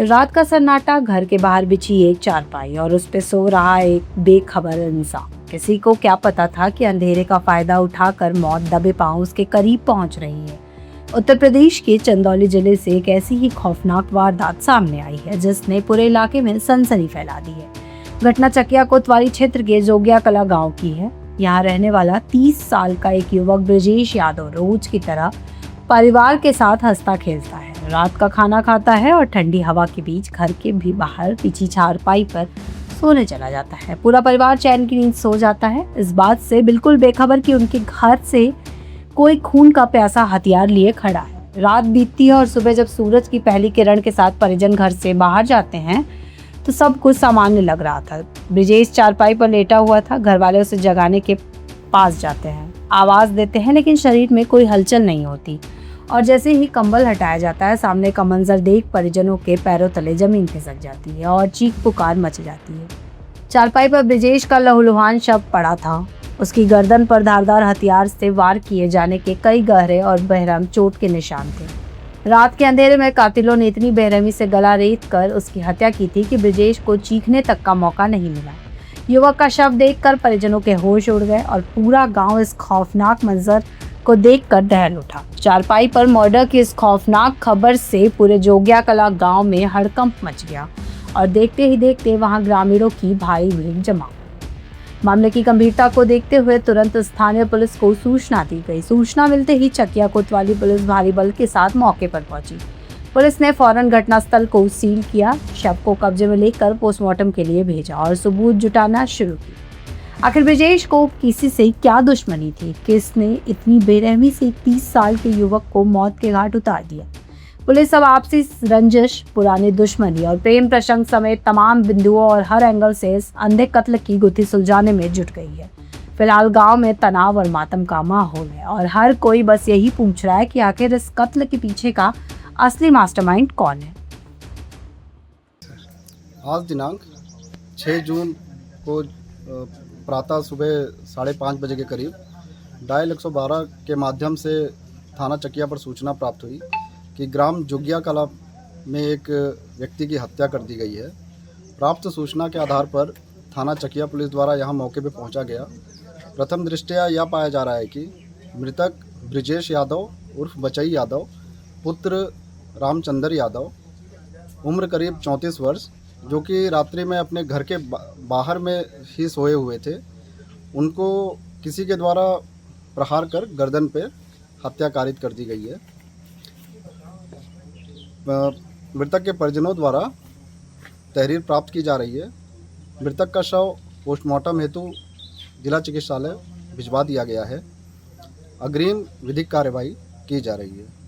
तो रात का सन्नाटा, घर के बाहर बिछी एक चारपाई और उस पे सो रहा एक बेखबर इंसान। किसी को क्या पता था कि अंधेरे का फायदा उठाकर मौत दबे पांव उसके करीब पहुंच रही है। उत्तर प्रदेश के चंदौली जिले से एक ऐसी ही खौफनाक वारदात सामने आई है जिसने पूरे इलाके में सनसनी फैला दी है। घटना चकिया कोतवाली क्षेत्र के जोगिया कला गाँव की है। यहाँ रहने वाला 30 साल का एक युवक ब्रजेश यादव रोज की तरह परिवार के साथ हंसता खेलता है, रात का खाना खाता है और ठंडी हवा के बीच घर के भी बाहर पीछे चारपाई पर सोने चला जाता है। पूरा परिवार चैन की नींद सो जाता है, इस बात से बिल्कुल बेखबर कि उनके घर से कोई खून का प्यासा हथियार लिए खड़ा है। रात बीतती है और सुबह जब सूरज की पहली किरण के साथ परिजन घर से बाहर जाते हैं तो सब कुछ सामान्य लग रहा था। ब्रजेश चारपाई पर लेटा हुआ था। घर वाले उसे जगाने के पास जाते हैं, आवाज देते हैं, लेकिन शरीर में कोई हलचल नहीं होती। और जैसे ही कंबल हटाया जाता है, सामने का मंजर देख परिजनों के पैरों तले जमीन खिसक जाती है और चीख पुकार मच जाती है। चारपाई पर ब्रजेश का लहूलुहान शव पड़ा था। उसकी गर्दन पर धारदार हथियार से वार किए जाने के कई गहरे और बेरहम चोट के निशान थे। रात के अंधेरे में कातिलों ने इतनी बेरहमी से गला रेत कर उसकी हत्या की थी कि ब्रजेश को चीखने तक का मौका नहीं मिला। युवक का शव देखकर परिजनों के होश उड़ गए और पूरा गांव इस खौफनाक मंजर को देखकर दहल उठा। चारपाई पर मर्डर की इस खौफनाक खबर से पूरे जोगिया कला गांव में हड़कंप मच गया और देखते ही देखते वहां ग्रामीणों की भारी भीड़ जमा। मामले की गंभीरता को देखते हुए तुरंत स्थानीय पुलिस को सूचना दी गई। सूचना मिलते ही चकिया कोतवाली पुलिस भारी बल के साथ मौके पर पहुंची। पुलिस ने फौरन घटनास्थल को सील किया, शव को कब्जे में लेकर पोस्टमार्टम के लिए भेजा और सबूत जुटाना शुरू किया। आखिर ब्रजेश को किसी से क्या दुश्मनी थी? किसने इतनी बेरहमी से 30 साल के युवक को मौत के घाट उतार दिया? पुलिस अब आपसी रंजिश, पुरानी दुश्मनी और प्रेम प्रसंग समेत तमाम बिंदुओं और हर एंगल से इस अंधे कत्ल की गुत्थी सुलझाने में जुट गई है। फिलहाल गांव में तनाव और मातम का माहौल है और हर कोई बस यही पूछ रहा है कि आखिर इस कत्ल के पीछे का असली मास्टरमाइंड कौन है। आज दिनांक 6 जून को प्रातः सुबह 5:30 बजे के करीब डायल 112 के माध्यम से थाना चकिया पर सूचना प्राप्त हुई कि ग्राम जोगिया कला में एक व्यक्ति की हत्या कर दी गई है। प्राप्त सूचना के आधार पर थाना चकिया पुलिस द्वारा यहां मौके पर पहुंचा गया। प्रथम दृष्टया यह पाया जा रहा है कि मृतक ब्रजेश यादव उर्फ बचई यादव पुत्र रामचंद्र यादव, उम्र करीब 34 वर्ष, जो कि रात्रि में अपने घर के बाहर में ही सोए हुए थे, उनको किसी के द्वारा प्रहार कर गर्दन पर हत्या कारित कर दी गई है। मृतक के परिजनों द्वारा तहरीर प्राप्त की जा रही है। मृतक का शव पोस्टमार्टम हेतु जिला चिकित्सालय भिजवा दिया गया है। अग्रिम विधिक कार्यवाही की जा रही है।